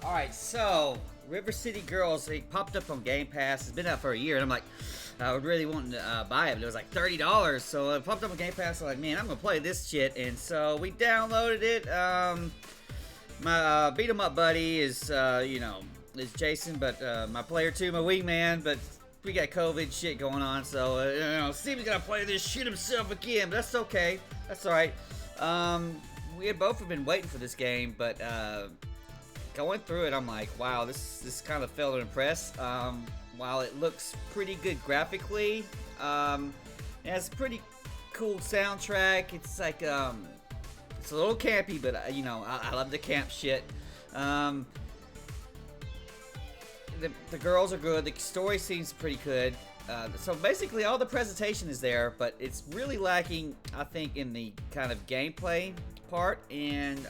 Alright, so River City Girls, it popped up on Game Pass. It's been out for a year, and I'm like, I would really want to buy it, but it was like $30. So it popped up on Game Pass. I'm like, man, I'm gonna play this shit. And so we downloaded it. My beat 'em up buddy is, is Jason, but my player two, my wingman, but we got COVID shit going on, so Steve's gonna play this shit himself again, but that's okay. That's alright. We had both have been waiting for this game, but going through it, I'm like, wow, this kind of failed to impress. While it looks pretty good graphically, it has a pretty cool soundtrack. It's like it's a little campy, but I love the camp shit. The girls are good. The story seems pretty good. So basically, all the presentation is there, but it's really lacking, I think, in the kind of gameplay part. And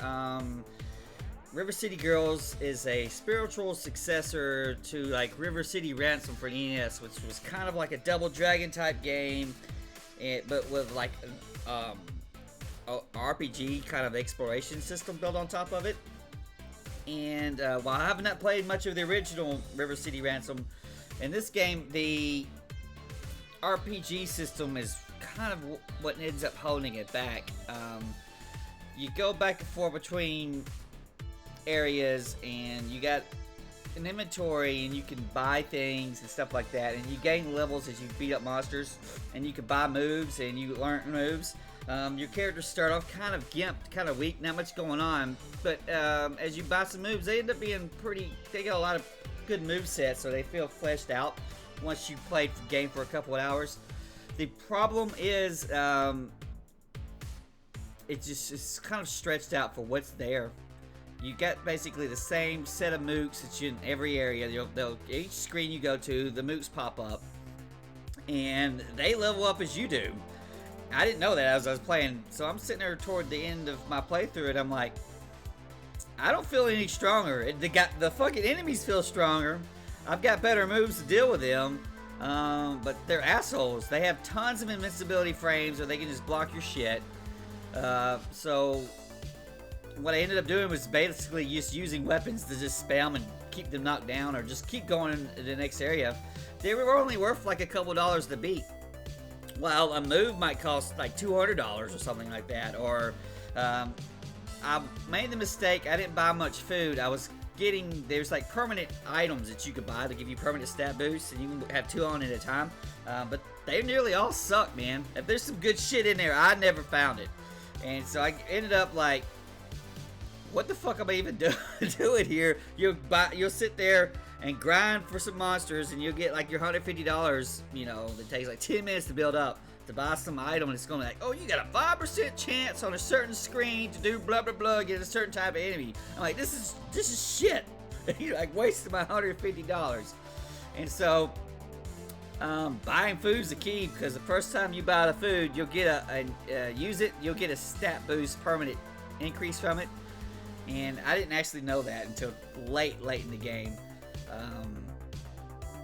River City Girls is a spiritual successor to like River City Ransom for NES, which was kind of like a Double Dragon type game, but with like a RPG kind of exploration system built on top of it. And while I have not played much of the original River City Ransom, in this game the RPG system is kind of what ends up holding it back. You go back and forth between areas, and you got an inventory, and you can buy things and stuff like that, and you gain levels as you beat up monsters, and you can buy moves and you learn moves. Your characters start off kind of gimped, kind of weak, not much going on, but as you buy some moves, they end up being they got a lot of good move sets, so they feel fleshed out once you played the game for a couple of hours. The problem is it's kind of stretched out for what's there. You got basically the same set of mooks that you in every area. Each screen you go to, the mooks pop up, and they level up as you do. I didn't know that as I was playing, so I'm sitting there toward the end of my playthrough, and I'm like, I don't feel any stronger. The fucking enemies feel stronger. I've got better moves to deal with them, but they're assholes. They have tons of invincibility frames, or they can just block your shit. So what I ended up doing was basically just using weapons to just spam and keep them knocked down, or just keep going to the next area. They were only worth like a couple dollars to beat, while a move might cost like $200 or something like that. Or I made the mistake, I didn't buy much food. There's like permanent items that you could buy to give you permanent stat boosts, and you can have 2 on at a time, but they nearly all suck, man. If there's some good shit in there, I never found it. And so I ended up like, what the fuck am I even doing here? You'll sit there and grind for some monsters, and you'll get like your $150, that takes like 10 minutes to build up, to buy some item, and it's gonna be like, oh, you got a 5% chance on a certain screen to do blah blah blah, get a certain type of enemy. I'm like, this is shit. You're like wasting my $150. And so buying food's the key, because the first time you buy the food, you'll get you'll get a stat boost permanent increase from it. And I didn't actually know that until late in the game.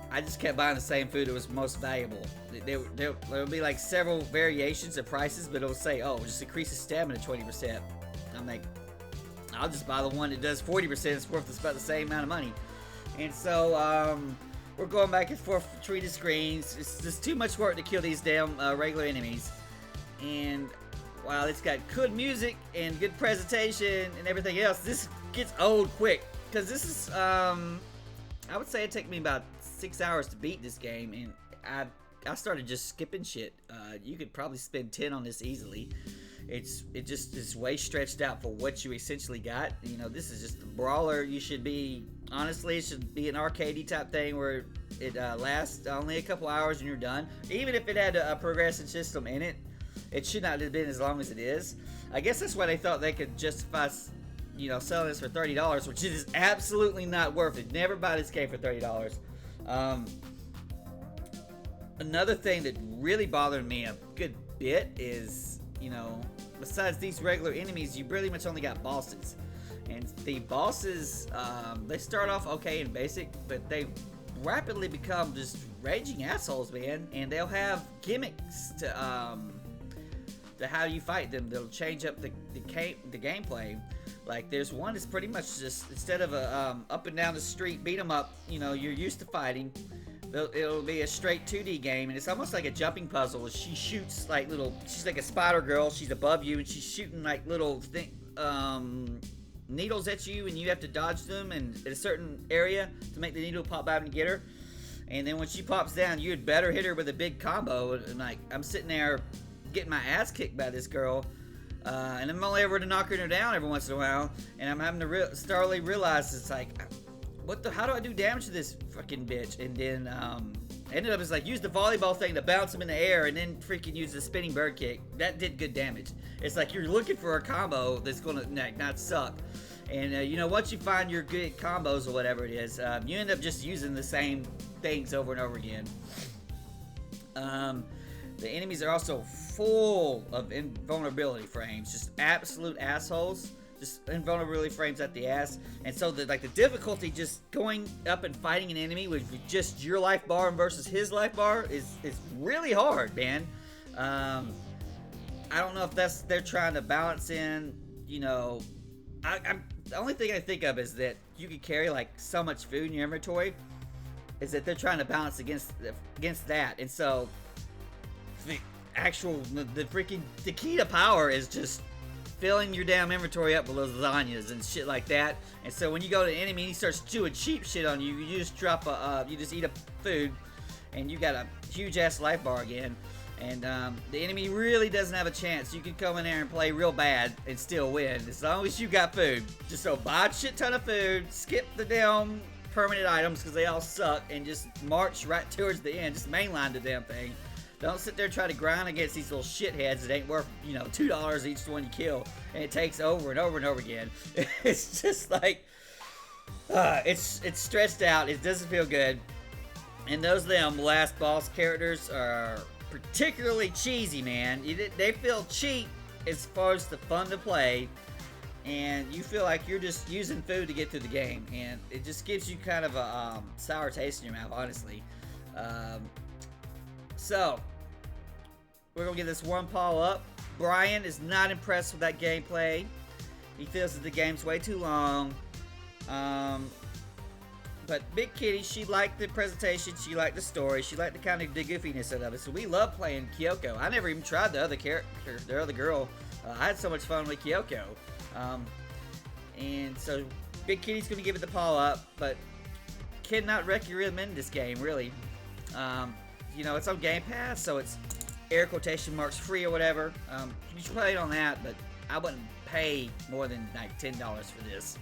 I just kept buying the same food that was most valuable. There'll be like several variations of prices, but it'll say, oh, just increase the stamina 20%. I'm like, I'll just buy the one that does 40%. It's worth about the same amount of money. And so we're going back and forth between the screens. It's just too much work to kill these damn regular enemies. And while it's got good music and good presentation and everything else, this gets old quick. Because this is, I would say it took me about 6 hours to beat this game, and I started just skipping shit. You could probably spend 10 on this easily. It just is way stretched out for what you essentially got. This is just a brawler. It should be an arcadey type thing where it lasts only a couple hours and you're done. Even if it had a progression system in it, it should not have been as long as it is. I guess that's why they thought they could justify, selling this for $30, which it is absolutely not worth it. Never buy this game for $30. Another thing that really bothered me a good bit is, besides these regular enemies, you pretty much only got bosses. And the bosses, they start off okay and basic, but they rapidly become just raging assholes, man. And they'll have gimmicks how you fight them. They'll change up the gameplay. Like there's one that's pretty much just, instead of a up and down the street beat 'em up, you know, you're used to fighting. It'll be a straight 2D game, and it's almost like a jumping puzzle. She shoots like she's like a spider girl. She's above you, and she's shooting like little needles at you, and you have to dodge them and at a certain area to make the needle pop out and get her. And then when she pops down, you'd better hit her with a big combo. And like I'm sitting there getting my ass kicked by this girl, and I'm only ever to knocking her down every once in a while, and I'm having to startly realize it's like, how do I do damage to this fucking bitch? And then ended up, it's like, use the volleyball thing to bounce him in the air, and then freaking use the spinning bird kick. That did good damage. It's like you're looking for a combo that's gonna not suck. And you know, once you find your good combos or whatever it is, you end up just using the same things over and over again. The enemies are also full of invulnerability frames, just absolute assholes. Just invulnerability frames at the ass, and so the difficulty just going up and fighting an enemy with just your life bar versus his life bar is really hard, man. I don't know if they're trying to balance in, you know. The only thing I think of is that you could carry like so much food in your inventory, is that they're trying to balance against that, and so the key to power is just filling your damn inventory up with lasagnas and shit like that. And so when you go to an enemy and he starts chewing cheap shit on you, you just drop you just eat a food, and you got a huge ass life bar again. And the enemy really doesn't have a chance. You can come in there and play real bad and still win as long as you got food. Just so buy a shit ton of food, skip the damn permanent items because they all suck, and just march right towards the end. Just mainline the damn thing. Don't sit there and try to grind against these little shitheads that ain't worth, you know, $2 each one you kill, and it takes over and over and over again. It's just like, it's stretched out. It doesn't feel good. And those last boss characters are particularly cheesy, man. They feel cheap as far as the fun to play, and you feel like you're just using food to get through the game, and it just gives you kind of a sour taste in your mouth, honestly. So, we're going to give this one paw up. Brian is not impressed with that gameplay. He feels that the game's way too long. But Big Kitty, she liked the presentation, she liked the story, she liked the kind of the goofiness of it. So we love playing Kyoko. I never even tried the other character, the other girl. I had so much fun with Kyoko. And so Big Kitty's going to give it the paw up, but cannot recommend this game, really. You know, it's on Game Pass, so it's air quotation marks free or whatever. You should play it on that, but I wouldn't pay more than like $10 for this.